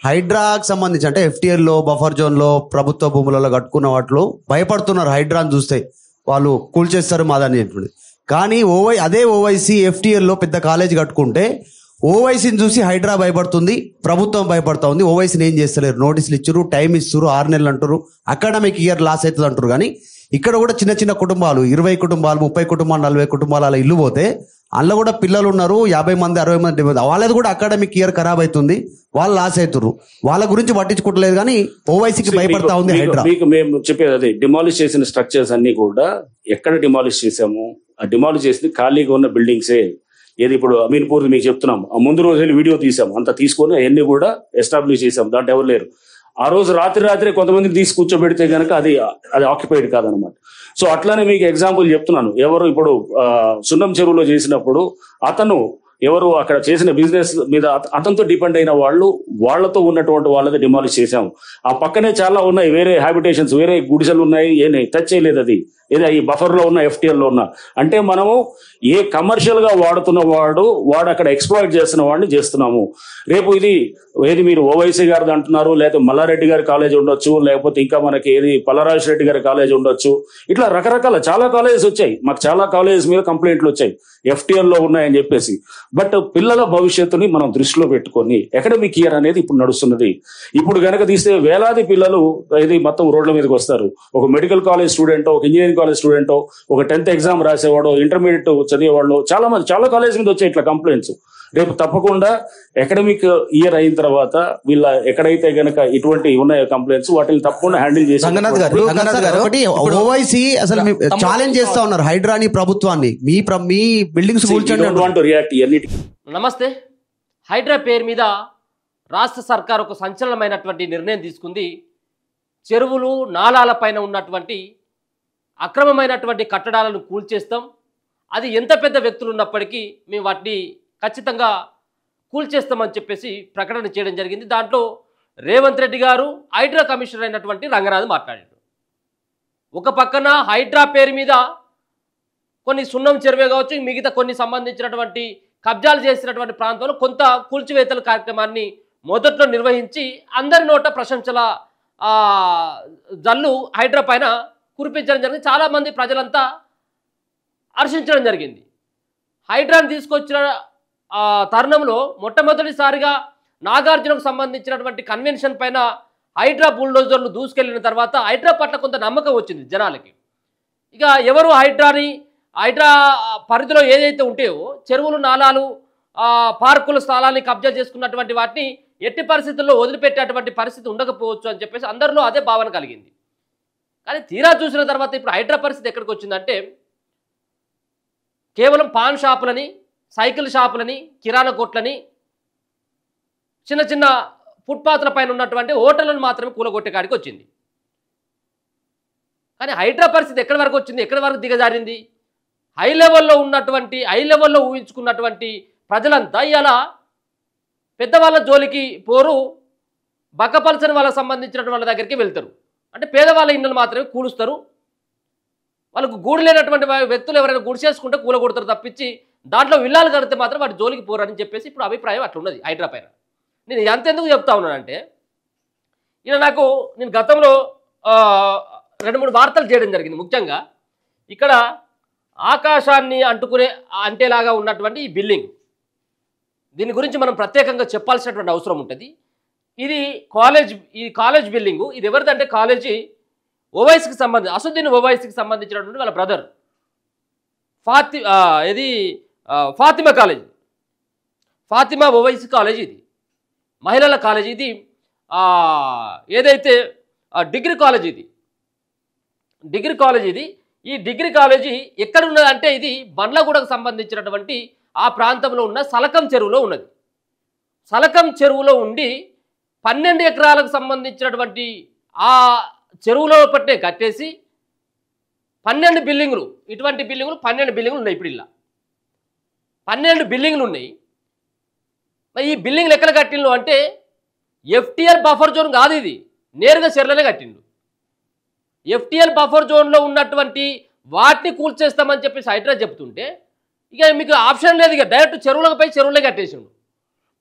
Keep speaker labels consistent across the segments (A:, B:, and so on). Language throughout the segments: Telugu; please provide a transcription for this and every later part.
A: హైడ్రాకి సంబంధించి అంటే ఎఫ్టీఎల్ లో బఫర్ జోన్ లో ప్రభుత్వ భూములలో కట్టుకున్న వాటిలో భయపడుతున్నారు. హైడ్రాని చూస్తే వాళ్ళు కూల్చేస్తారు మాదని చెప్పి. కానీ అదే ఓవైసీ ఎఫ్టీఎల్ లో పెద్ద కాలేజ్ కట్టుకుంటే ఓవైసీని చూసి హైడ్రా భయపడుతుంది, ప్రభుత్వం భయపడతా ఉంది. ఓవైసీని ఏం చేస్తలేరు, నోటీసులు ఇచ్చారు, టైం ఇస్తారు, 6 నెలలు అంటారు, అకాడమిక్ ఇయర్ లాస్ అవుతుంది అంటారు. కానీ ఇక్కడ కూడా చిన్న చిన్న కుటుంబాలు 20 కుటుంబాలు 30 కుటుంబాలు 40 కుటుంబాలు అలా ఇల్లు పోతే అందులో కూడా పిల్లలు ఉన్నారు, 50 మంది 60 మంది 70 మంది, వాళ్ళది కూడా అకాడమిక్ ఇయర్ ఖరాబ్ అవుతుంది, వాళ్ళు లాస్ అవుతారు. వాళ్ళ గురించి పట్టించుకోవట్లేదు. కానీ ఓవైసీకి భయపడతా ఉంది హైడ్రా.
B: మీకు మేము చెప్పేది అదే, డిమాలిష్ చేసిన స్ట్రక్చర్స్ అన్ని కూడా ఎక్కడ డిమాలిష్ చేసాము, ఆ డిమాలిష్ చేసింది ఖాళీగా ఉన్న బిల్డింగ్సే. ఏది ఇప్పుడు అమీన్పూర్ మీకు చెప్తున్నాం, ఆ ముందు రోజు వెళ్ళి వీడియో తీసాం, అంతా తీసుకొని అవన్నీ కూడా ఎస్టాబ్లిష్ చేసాం, దాంట్లో ఎవరు లేరు. ఆ రోజు రాత్రి కొంతమందిని తీసి కూర్చోబెడితే కనుక అది ఆక్యుపైడ్ కాదనమాట. సో అట్లానే మీకు ఎగ్జాంపుల్ చెప్తున్నాను. ఎవరు ఇప్పుడు సున్నం చెరువులో చేసినప్పుడు అతను ఎవరు అక్కడ చేసిన బిజినెస్ మీద అతనితో డిపెండ్ అయిన వాళ్ళతో ఉన్నటువంటి వాళ్ళది డిమాలిష్ చేశాము. ఆ పక్కనే చాలా ఉన్నాయి వేరే హ్యాబిటేషన్స్, వేరే గుడిసెలు ఉన్నాయి, ఏమి టచ్ చేయలేదు. అది ఏదో ఈ బఫర్ లో ఉన్న ఎఫ్టీఎల్ లో ఉన్న అంటే మనము ఏ కమర్షియల్ గా వాడుతున్న వాడు అక్కడ ఎక్స్ప్లాయిట్ చేస్తున్న వాడిని చేస్తున్నాము. రేపు ఏది మీరు ఓవైసీ గారిది అంటున్నారు, లేకపోతే మల్లారెడ్డి గారి కాలేజ్ ఉండొచ్చు, లేకపోతే ఇంకా మనకి ఏది పల్లరాజు రెడ్డి గారి కాలేజ్ ఉండొచ్చు. ఇట్లా రకరకాల చాలా కాలేజెస్ వచ్చాయి. మాకు చాలా కాలేజెస్ మీద కంప్లైంట్లు వచ్చాయి ఎఫ్టీఎల్ లో ఉన్నాయని చెప్పేసి. బట్ పిల్లల భవిష్యత్తుని మనం దృష్టిలో పెట్టుకొని అకాడమిక్ ఇయర్ అనేది ఇప్పుడు నడుస్తున్నది. ఇప్పుడు గనక తీస్తే వేలాది పిల్లలు ఇది మొత్తం రోడ్ల మీదకి వస్తారు. ఒక మెడికల్ కాలేజ్ స్టూడెంటో, ఒక ఇంజనీరింగ్ కాలేజ్ స్టూడెంటో, ఒక 10th ఎగ్జామ్ రాసేవాడో, ఇంటర్మీడియట్ చదివేవాళ్ళు చాలా కాలేజ్ మీద వచ్చాయి ఇట్లా కంప్లైంట్స్. రేపు తప్పకుండా అకాడమిక్ ఇయర్ అయిన తర్వాత వీళ్ళ ఎక్కడైతే గనక ఇటువంటి ఉన్నాయో కంప్లైంట్స్ వాటిని తప్పకుండా హ్యాండిల్ చేసి
A: ఓవైసీ అసలు ఛాలెంజ్ చేస్తా ఉన్నారు హైడ్రాని ప్రభుత్వాన్ని. మీ బిల్డింగ్స్
C: నమస్తే. హైడ్రా పేరు మీద రాష్ట్ర సర్కార్ ఒక సంచలనమైనటువంటి నిర్ణయం తీసుకుంది. చెరువులు నాలాల పైన ఉన్నటువంటి అక్రమమైనటువంటి కట్టడాలను కూల్చేస్తాం, అది ఎంత పెద్ద వ్యక్తులు ఉన్నప్పటికీ మేము వాటిని ఖచ్చితంగా కూల్చేస్తామని చెప్పేసి ప్రకటన చేయడం జరిగింది. దాంట్లో రేవంత్ రెడ్డి గారు, హైడ్రా కమిషనర్ అయినటువంటి రంగనాథ్ మాట్లాడారు. ఒక పక్కన హైడ్రా పేరు మీద కొన్ని సున్నం చెరువే కావచ్చు, మిగతా కొన్ని సంబంధించినటువంటి కబ్జాలు చేసినటువంటి ప్రాంతంలో కొంత కూల్చివేతల కార్యక్రమాన్ని మొదట్లో నిర్వహించి అందరి నోట ప్రశంసల జల్లు హైడ్రా పైన కురిపించడం జరిగింది. చాలామంది ప్రజలంతా హర్షించడం జరిగింది. హైడ్రాని తీసుకొచ్చిన తరుణంలో మొట్టమొదటిసారిగా నాగార్జునకు సంబంధించినటువంటి కన్వెన్షన్ పైన హైడ్రా బుల్డోజర్లు దూసుకెళ్లిన తర్వాత హైడ్రా పట్ల కొంత నమ్మకం వచ్చింది జనాలకి. ఇక ఎవరు హైడ్రా పరిధిలో ఏదైతే ఉంటాయో చెరువులు, నాలాలు, పార్కుల స్థలాన్ని కబ్జా చేసుకున్నటువంటి వాటిని ఎట్టి పరిస్థితుల్లో వదిలిపెట్టేటువంటి పరిస్థితి ఉండకపోవచ్చు అని చెప్పేసి అందరిలో అదే భావన కలిగింది. కానీ తీరా చూసిన తర్వాత ఇప్పుడు హైడ్రా పరిస్థితి ఎక్కడికి వచ్చిందంటే కేవలం పాన్ షాపులని, సైకిల్ షాపులని, కిరాణా కొట్లని, చిన్న చిన్న ఫుట్పాత్ల పైన ఉన్నటువంటి హోటళ్లను మాత్రమే కూలగొట్టే కాడికి వచ్చింది. కానీ హైడ్రా పరిస్థితి ఎక్కడి వరకు వచ్చింది, ఎక్కడి వరకు దిగజారింది? హై లెవెల్లో ఊహించుకున్నటువంటి ప్రజలంతా ఇలా పెద్దవాళ్ళ జోలికి పోరు, బక్కపలసని వాళ్ళకి సంబంధించినటువంటి వాళ్ళ దగ్గరికి వెళ్తారు. అంటే పేదవాళ్ళ ఇళ్ళను మాత్రమే కూలుస్తారు. వాళ్ళకు గూడు లేనటువంటి వ్యక్తులు ఎవరైనా గుడి చేసుకుంటే కూలగొడతారు తప్పించి దాంట్లో విల్లాలు కడితే మాత్రం వాటి జోలికి పోరని చెప్పేసి ఇప్పుడు అభిప్రాయం అట్లున్నది హైడ్రా పైన. నేను ఎంతెందుకు చెప్తా ఉన్నానంటే నేను గతంలో 2-3 వార్తలు చేయడం జరిగింది. ముఖ్యంగా ఇక్కడ ఆకాశాన్ని అంటేలాగా ఉన్నటువంటి ఈ బిల్డింగ్, దీని గురించి మనం ప్రత్యేకంగా చెప్పాల్సినటువంటి అవసరం ఉంటుంది. ఈ కాలేజ్ బిల్డింగు ఇది ఎవరిదంటే కాలేజీ ఓవైసీకి సంబంధించి అసదుద్దీన్ ఓవైసీకి సంబంధించినటువంటి వాళ్ళ brother Fatima college, Fatima Owaisi college. ఇది మహిళల కాలేజ్. ఇది ఏదైతే డిగ్రీ కాలేజ్ ఇది ఈ డిగ్రీ కాలేజీ ఎక్కడ ఉన్నదంటే ఇది బండ్లగూడకు సంబంధించినటువంటి ఆ ప్రాంతంలో ఉన్న సలకం చెరువులో ఉన్నది. సలకం చెరువులో ఉండి 12 ఎకరాలకు సంబంధించినటువంటి ఆ చెరువులో పట్టే కట్టేసి 12 బిల్డింగులు, ఇటువంటి బిల్డింగులు 12 బిల్డింగులు ఉన్నాయి. ఇప్పుడు ఇలా 12 బిల్డింగులు ఉన్నాయి. మరి ఈ బిల్డింగ్లు ఎక్కడ కట్టిండు అంటే ఎఫ్టీఎల్ బఫర్ జోన్ కాదు, ఇది నేరుగా చెర్లనే కట్టిండు. ఎఫ్టీఎల్ బఫర్ జోన్లో ఉన్నటువంటి వాటిని కూల్చేస్తామని చెప్పేసి హైడ్రా చెప్తుంటే ఇక మీకు ఆప్షన్ లేదు, ఇక డైరెక్ట్ చెరువులపై చెరువులే కట్టేసిండు.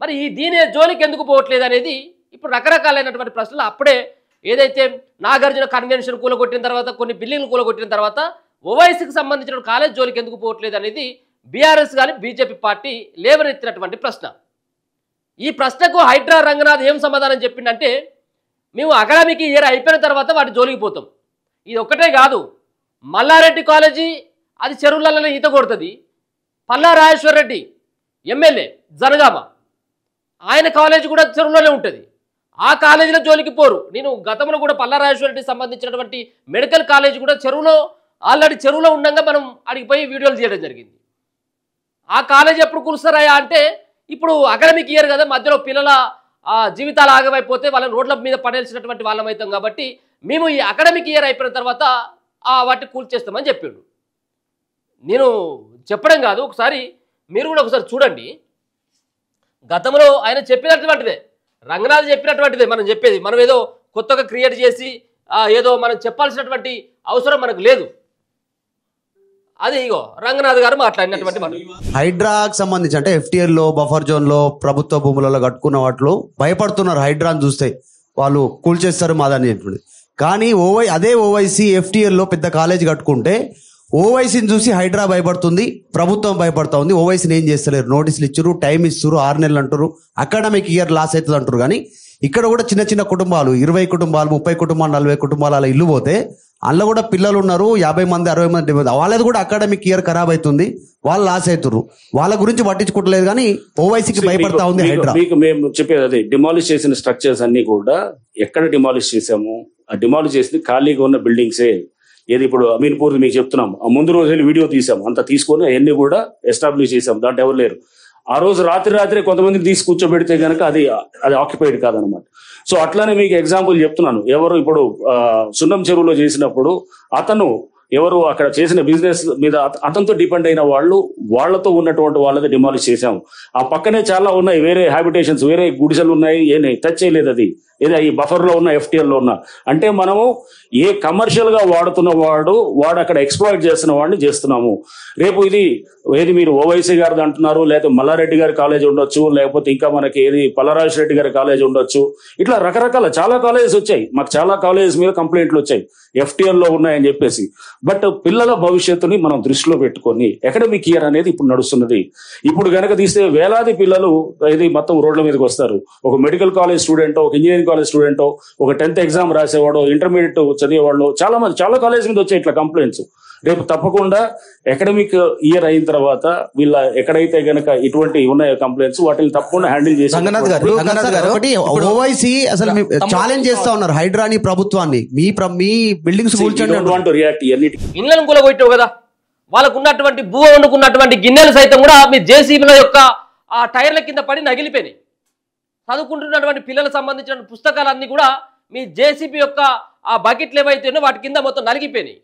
C: మరి దీని జోలికి ఎందుకు పోవట్లేదు అనేది ఇప్పుడు రకరకాలైనటువంటి ప్రశ్నలు అప్పుడే ఏదైతే నాగార్జున కన్వెన్షన్ కూలగొట్టిన తర్వాత కొన్ని బిల్డింగ్లు కూలగొట్టిన తర్వాత ఓవైసీకి సంబంధించిన కాలేజ్ జోలికి ఎందుకు పోవట్లేదు అనేది బీఆర్ఎస్ కానీ బీజేపీ పార్టీ లేవనెత్తినటువంటి ప్రశ్న. ఈ ప్రశ్నకు హైడ్రా రంగనాథ్ ఏం సమాధానం చెప్పిందంటే, మేము అకాడమిక్ ఇయర్ అయిపోయిన తర్వాత వాటి జోలికి పోతాం. ఇది ఒక్కటే కాదు, మల్లారెడ్డి కాలేజీ అది చెరువులలో ఈత కొడుతుంది. పల్లా రాజేశ్వర్ రెడ్డి ఎమ్మెల్యే జనగామ, ఆయన కాలేజీ కూడా చెరువులోనే ఉంటుంది. ఆ కాలేజీలో జోలికి పోరు. నేను గతంలో కూడా పల్లా రాజేశ్వర రెడ్డికి సంబంధించినటువంటి మెడికల్ కాలేజీ కూడా ఆల్రెడీ చెరువులో ఉండగా మనం అడిగి పోయి వీడియోలు తీయడం జరిగింది. ఆ కాలేజీ ఎప్పుడు కూలుస్తారా అంటే, ఇప్పుడు అకాడమిక్ ఇయర్ కదా, మధ్యలో పిల్లల జీవితాలు ఆగమైపోతే వాళ్ళని రోడ్ల మీద పడేసినటువంటి వాళ్ళమవుతాం కాబట్టి మేము ఈ అకాడమిక్ ఇయర్ అయిపోయిన తర్వాత వాటిని కూల్చేస్తామని చెప్పిండు. నేను చెప్పడం కాదు, ఒకసారి మీరు కూడా ఒకసారి చూడండి. గతంలో ఆయన చెప్పినటువంటిదే, రంగనాథ్ చెప్పినటువంటిదే మనం చెప్పేది. మనం ఏదో కొత్తగా క్రియేట్ చేసి ఏదో మనం చెప్పాల్సినటువంటి అవసరం మనకు లేదు. అది ఇగో రంగనాథ్ గారు మాట్లాడినటువంటి మాట.
A: హైడ్రాకి సంబంధించి అంటే FTL లో బఫర్ జోన్ లో ప్రభుత్వ భూములలో కట్టుకున్న వాటిలో భయపడుతున్నారు. హైడ్రాని చూస్తే వాళ్ళు కూల్చేస్తారు మాదని చెప్పి. కానీ అదే ఓవైసీ FTL లో పెద్ద కాలేజ్ కట్టుకుంటే ఓవైసీని చూసి హైడ్రా భయపడుతుంది, ప్రభుత్వం భయపడతా ఉంది. ఓవైసీని ఏం చేస్తలేరు, నోటీసులు ఇచ్చారు, టైం ఇస్తారు, 6 నెలలు అంటారు, అకాడమిక్ ఇయర్ లాస్ అవుతుంది అంటారు. కానీ ఇక్కడ కూడా చిన్న చిన్న కుటుంబాలు 20 కుటుంబాలు 30 కుటుంబాలు 40 కుటుంబాలు అలా ఇల్లు పోతే అందులో కూడా పిల్లలు ఉన్నారు, 50 మంది 60 మంది, వాళ్ళది కూడా అకాడమిక్ ఇయర్ ఖరాబ్ అవుతుంది, వాళ్ళు లాస్ అవుతారు. వాళ్ళ గురించి పట్టించుకోవట్లేదు. కానీ ఓవైసీకి భయపడతా ఉంది హైడ్రా.
B: మీకు మేము చెప్పేది అదే, డిమాలిష్ చేసిన స్ట్రక్చర్స్ అన్ని కూడా ఎక్కడ డిమాలిష్ చేసాము, ఆ డిమాలిష్ చేసింది ఖాళీగా ఉన్న బిల్డింగ్సే. ఏది ఇప్పుడు అమీన్పూర్ మీకు చెప్తున్నాం, ఆ ముందు రోజు వెళ్ళి వీడియో తీసాము, అంతా తీసుకొని అవన్నీ కూడా ఎస్టాబ్లిష్ చేసాం, దాంట్లో ఎవరు లేరు. ఆ రోజు రాత్రి కొంతమందిని తీసి కూర్చోబెడితే కనుక అది ఆక్యుపైడ్ కాదనమాట. సో అట్లానే మీకు ఎగ్జాంపుల్ చెప్తున్నాను. ఎవరు ఇప్పుడు సున్నం చెరువులో చేసినప్పుడు అతను ఎవరు అక్కడ చేసిన బిజినెస్ మీద అతనితో డిపెండ్ అయిన వాళ్ళతో ఉన్నటువంటి వాళ్ళది డిమాలిష్ చేశాము. ఆ పక్కనే చాలా ఉన్నాయి వేరే హ్యాబిటేషన్స్, వేరే గుడిసెలు ఉన్నాయి, ఏమి టచ్ చేయలేదు. అది ఏదో ఈ బఫర్ లో ఉన్న FTL లో ఉన్న అంటే మనము ఏ కమర్షియల్ గా వాడుతున్న వాడు అక్కడ ఎక్స్ప్లాయిట్ చేస్తున్న వాడిని చేస్తున్నాము. రేపు ఏది మీరు ఓవైసీ గారిది అంటున్నారు, లేకపోతే మల్లారెడ్డి గారి కాలేజ్ ఉండొచ్చు, లేకపోతే ఇంకా మనకి ఏది పల్లరాజు రెడ్డి గారి కాలేజ్ ఉండొచ్చు. ఇట్లా రకరకాల చాలా కాలేజెస్ వచ్చాయి. మాకు చాలా కాలేజెస్ మీద కంప్లైంట్లు వచ్చాయి FTL లో ఉన్నాయని చెప్పేసి. బట్ పిల్లల భవిష్యత్తుని మనం దృష్టిలో పెట్టుకొని అకాడమిక్ ఇయర్ అనేది ఇప్పుడు నడుస్తున్నది. ఇప్పుడు కనుక తీస్తే వేలాది పిల్లలు ఇది మొత్తం రోడ్ల మీదకి వస్తారు. ఒక మెడికల్ కాలేజ్ స్టూడెంటో, ఒక ఇంజనీరింగ్ కాలేజ్ స్టూడెంటో, ఒక 10th ఎగ్జామ్ రాసేవాడో, ఇంటర్మీడియట్ చదివేవాళ్ళు చాలా కాలేజ్ మీద వచ్చాయి ఇట్లా కంప్లైంట్స్. రేపు తప్పకుండా అకాడమిక్ ఇయర్ అయిన తర్వాత వీళ్ళ ఎక్కడైతే గనక ఇటువంటి ఉన్నాయో కంప్లైంట్స్ వాటిని తప్పకుండా హ్యాండిల్ చేసి
A: ఓవైసీ అసలు ఛాలెంజ్ చేస్తా ఉన్నారు హైడ్రాని ప్రభుత్వాన్ని. మీ బిల్డింగ్స్
C: ఇళ్లను కూలగొట్టావు కదా, వాళ్ళకు ఉన్నటువంటి భూ వండుకున్నటువంటి గిన్నెలు సైతం కూడా మీ JCBల యొక్క ఆ టైర్ల కింద పడి నగిలిపోయినాయి. చదువుకుంటున్నటువంటి పిల్లలకు సంబంధించిన పుస్తకాలన్నీ కూడా మీ JCB యొక్క ఆ బకెట్లు ఏవైతే వాటి కింద మొత్తం నలిగిపోయినాయి.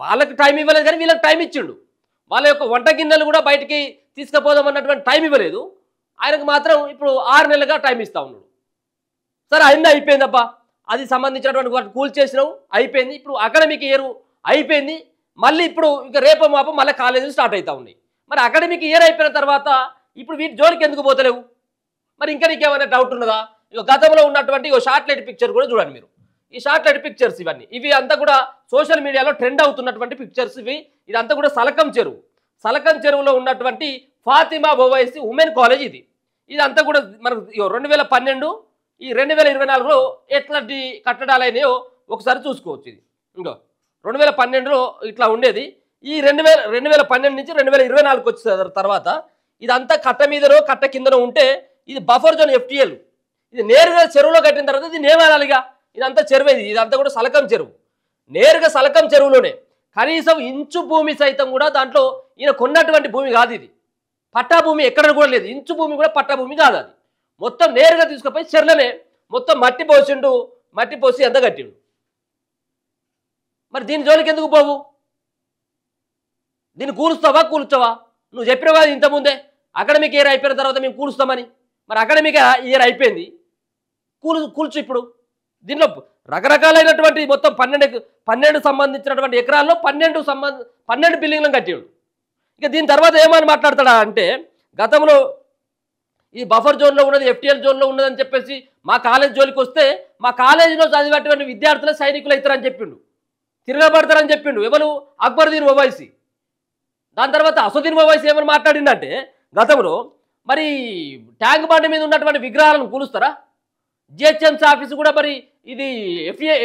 C: వాళ్ళకి టైం ఇవ్వలేదు, కానీ వీళ్ళకి టైం ఇచ్చిండు. వాళ్ళ యొక్క వంట గిన్నెలు కూడా బయటికి తీసుకుపోదాం అన్నటువంటి టైం ఇవ్వలేదు. ఆయనకు మాత్రం ఇప్పుడు 6 నెలలుగా టైం ఇస్తా ఉన్నాడు. సరే అయింది, అయిపోయిందబ్బా, అది సంబంధించినటువంటి వాటి కూల్ చేసినావు, అయిపోయింది. ఇప్పుడు అకాడమిక్ ఇయర్ అయిపోయింది, మళ్ళీ ఇప్పుడు ఇక రేపు మాపం మళ్ళీ కాలేజీలు స్టార్ట్ అవుతా ఉన్నాయి. మరి అకాడమిక్ ఇయర్ అయిపోయిన తర్వాత ఇప్పుడు వీటి జోలికి ఎందుకు పోతలేవు? మరి ఇంకా నీకేమైనా డౌట్ ఉన్నదా? ఇక గతంలో ఉన్నటువంటి షార్ట్లైట్ పిక్చర్ కూడా చూడండి మీరు. ఈ షార్ట్లైట్ పిక్చర్స్ ఇవి అంతా కూడా సోషల్ మీడియాలో ట్రెండ్ అవుతున్నటువంటి పిక్చర్స్ ఇదంతా కూడా సలకం చెరువులో ఉన్నటువంటి ఫాతిమా ఓవైసీ ఉమెన్ కాలేజ్. ఇదంతా కూడా మనకు 2012 ఈ 2024లో ఎట్లాంటి కట్టడాలు అయినాయో ఒకసారి చూసుకోవచ్చు. ఇది ఇంకో 2012లో ఇట్లా ఉండేది. ఈ 2012 నుంచి 2024 వచ్చే తర్వాత ఇదంతా కట్ట మీదనో కట్ట కిందనో ఉంటే ఇది బఫర్ జోన్ FTL. ఇది నేరుగా చెరువులో కట్టిన తర్వాత ఇది నేమాలిగా ఇదంతా చెరువు. ఇదంతా కూడా సలకం చెరువు. నేరుగా సలకం చెరువులోనే కనీసం ఇంచు భూమి సైతం కూడా దాంట్లో ఈయన కొన్నటువంటి భూమి కాదు. ఇది పట్టా భూమి ఎక్కడ కూడా లేదు. ఇంచు భూమి కూడా పట్టా భూమి కాదు. అది మొత్తం నేరుగా తీసుకుపోయి చెర్లనే మొత్తం మట్టి పోసిండు, మట్టి పోసి ఎంత కట్టిండు. మరి దీని జోలికి ఎందుకు పోవు? దీన్ని కూలుస్తావా? నువ్వు చెప్పినావు కదా ఇంతకుముందే అకాడమిక్ ఇయర్ అయిపోయిన తర్వాత మేము కూలుస్తామని. మరి అకాడమిక్ ఇయర్ అయిపోయింది, కూల్చు. ఇప్పుడు దీనిలో రకరకాలైనటువంటి మొత్తం 12 సంబంధించినటువంటి ఎకరాల్లో 12 బిల్డింగ్లను కట్టాడు. ఇక దీని తర్వాత ఏమని మాట్లాడతాడా అంటే, గతంలో ఈ బఫర్ జోన్లో ఉన్నది ఎఫ్టీఎల్ జోన్లో ఉన్నదని చెప్పేసి మా కాలేజ్ జోలికి వస్తే మా కాలేజీలో చదివేటువంటి విద్యార్థులు సైనికులు అవుతారని చెప్పిండు, తిరగబడతారని చెప్పిండు. ఎవరు? అక్బరుద్దీన్ ఓవైసీ. దాని తర్వాత అసదుద్దీన్ ఓవైసీ ఏమని మాట్లాడిందంటే గతంలో మరి ట్యాంక్ బండ్ మీద ఉన్నటువంటి విగ్రహాలను కూలుస్తారా? జిహెచ్ఎంసీ ఆఫీసు కూడా మరి ఇది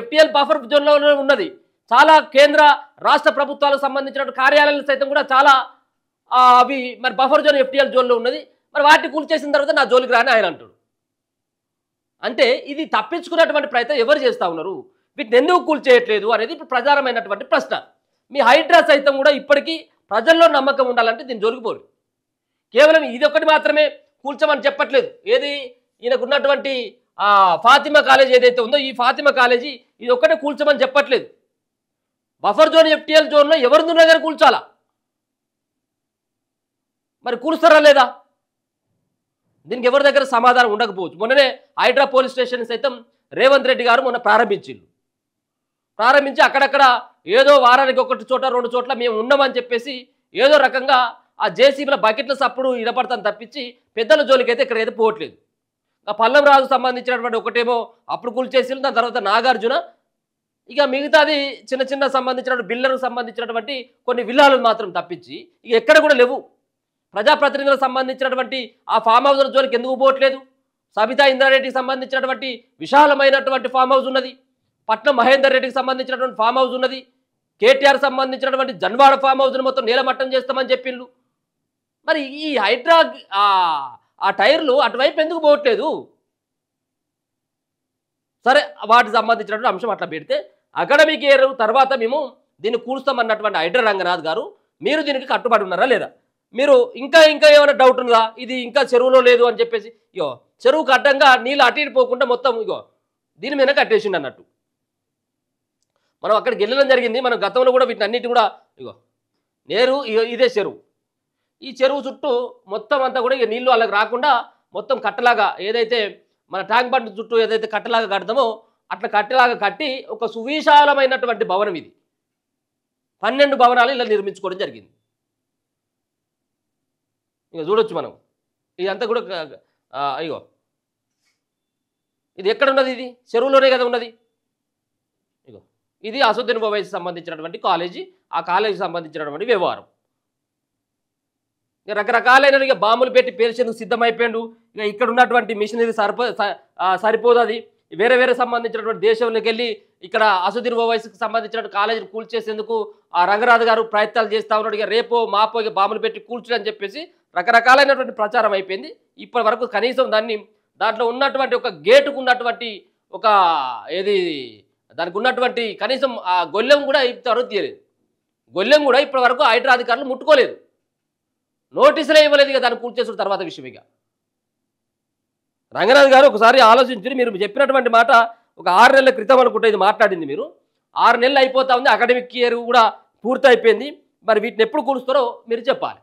C: ఎఫ్టీఎల్ బఫర్ జోన్లో ఉన్నది. చాలా కేంద్ర రాష్ట్ర ప్రభుత్వాలకు సంబంధించిన కార్యాలయాలు సైతం కూడా చాలా అవి మరి బఫర్ జోన్ ఎఫ్టీఎల్ జోన్లో ఉన్నది. మరి వాటిని కూల్చేసిన తర్వాత నా జోలికి రాని ఆయన అంటాడు. అంటే ఇది తప్పించుకున్నటువంటి ప్రయత్నం ఎవరు చేస్తూ ఉన్నారు? వీటిని ఎందుకు కూల్చేయట్లేదు అనేది ఇప్పుడు ప్రధానమైనటువంటి ప్రశ్న. మీ హైడ్రా సైతం కూడా ఇప్పటికీ ప్రజల్లో నమ్మకం ఉండాలంటే దీని జోలికి పోరు. కేవలం ఇది ఒకటి మాత్రమే కూల్చమని చెప్పట్లేదు. ఏది ఈయనకు ఉన్నటువంటి ఫాతిమా కాలేజీ ఏదైతే ఉందో ఈ ఫాతిమా కాలేజీ ఇది ఒక్కటే కూల్చమని చెప్పట్లేదు. బఫర్ జోన్ ఎఫ్టీఎల్ జోన్లో ఎవరిదున్నా కానీ కూల్చాలా? మరి కూలుస్తారా లేదా? దీనికి ఎవరి దగ్గర సమాధానం ఉండకపోవచ్చు. మొన్ననే హైడ్రా పోలీస్ స్టేషన్ సైతం రేవంత్ రెడ్డి గారు మొన్న ప్రారంభించి అక్కడక్కడ ఏదో వారానికి ఒకటి చోట 2 చోట్ల మేము ఉన్నామని చెప్పేసి ఏదో రకంగా ఆ జేసీబీల బకెట్ల సప్పుడు ఇడపడతాను తప్పించి పెద్దల జోలికైతే ఇక్కడైతే పోవట్లేదు. ఆ పల్లం రాజు సంబంధించినటువంటి ఒకటేమో అప్పుడు కూల్చేసి దాని తర్వాత నాగార్జున, ఇక మిగతాది చిన్న చిన్న సంబంధించినటువంటి బిల్డర్కు సంబంధించినటువంటి కొన్ని విల్లాలు మాత్రం తప్పించి ఇక ఎక్కడ కూడా లేవు. ప్రజాప్రతినిధులకు సంబంధించినటువంటి ఆ ఫామ్ హౌస్ల జోలికి ఎందుకు పోవట్లేదు? సబితా ఇంద్రారెడ్డికి సంబంధించినటువంటి విశాలమైనటువంటి ఫామ్ హౌస్ ఉన్నది, పట్నం మహేందర్ రెడ్డికి సంబంధించినటువంటి ఫామ్ హౌస్ ఉన్నది, కేటీఆర్ సంబంధించినటువంటి జన్వాడ ఫామ్ హౌస్ను మొత్తం నేలమట్టం చేస్తామని చెప్పిండ్రు. మరి ఈ హైడ్రా ఆ టైర్లు అటువైపు ఎందుకు పోవట్లేదు? సరే, వాటికి సంబంధించినటువంటి అంశం అట్లా పెడితే అకాడమిక్ ఇయర్ తర్వాత మేము దీన్ని కూలుస్తామన్నటువంటి హైడ్రా రంగనాథ్ గారు మీరు దీనికి కట్టుబడి ఉన్నారా లేదా? మీరు ఇంకా ఏమైనా డౌట్ ఉందా? ఇది ఇంకా చెరువులో లేదు అని చెప్పేసి ఇగో చెరువుకు అడ్డంగా నీళ్ళు అటు ఇటు పోకుండా మొత్తం ఇగో దీని మీద కట్టేసిండు అన్నట్టు. మనం అక్కడికి వెళ్ళడం జరిగింది. మనం గతంలో కూడా వీటిని అన్నిటి కూడా ఇగో నేరు ఇదే చెరువు. ఈ చెరువు చుట్టూ మొత్తం అంతా కూడా ఇక నీళ్లు వాళ్ళకి రాకుండా మొత్తం కట్టలాగా ఏదైతే మన ట్యాంక్ బండ్ చుట్టూ ఏదైతే కట్టలాగా కడతామో అట్లా కట్టలాగా కట్టి ఒక సువిశాలమైనటువంటి భవనం ఇది 12 భవనాలు ఇలా నిర్మించుకోవడం జరిగింది. ఇక చూడొచ్చు మనం ఇదంతా కూడా ఇగో ఇది ఎక్కడ ఉన్నది? ఇది చెరువులోనే కదా ఉన్నది. ఇగో ఇది అసదుద్దీన్ ఓవైసీ సంబంధించినటువంటి కాలేజీ, ఆ కాలేజీకి సంబంధించినటువంటి వ్యవహారం. ఇక రకరకాలైన ఇక బాంబులు పెట్టి పేల్చేందుకు సిద్ధమైపోయాడు. ఇక ఇక్కడ ఉన్నటువంటి మిషనరీ సరిపోదు, అది వేరే సంబంధించినటువంటి దేశంలోకి వెళ్ళి ఇక్కడ అసదుద్దీన్ ఓవైసీకి సంబంధించిన కాలేజీని కూల్చేసేందుకు ఆ రంగరాజు గారు ప్రయత్నాలు చేస్తూ ఉన్నాడు. ఇక రేపో మాపో ఇక బాంబులు పెట్టి కూల్చడని చెప్పేసి రకరకాలైనటువంటి ప్రచారం అయిపోయింది. ఇప్పటి వరకు కనీసం దాంట్లో ఉన్నటువంటి ఒక గేటుకు ఉన్నటువంటి ఒక దానికి ఉన్నటువంటి కనీసం ఆ గొల్లెం కూడా ఇంతవరకు తీయలేదు. గొల్లెం కూడా ఇప్పటి వరకు హైడ్రా అధికారులు ముట్టుకోలేదు, నోటీసులే ఇవ్వలేదు. ఇక దాన్ని కూల్చేసిన తర్వాత విషయం ఇక రంగనాథ్ గారు ఒకసారి ఆలోచించి మీరు చెప్పినటువంటి మాట ఒక 6 నెలల క్రితం అనుకుంటే ఇది మాట్లాడింది మీరు. 6 నెలలు అయిపోతా ఉంది, అకాడమిక్ ఇయర్ కూడా పూర్తి అయిపోయింది. మరి వీటిని ఎప్పుడు కూలుస్తారో మీరు చెప్పాలి.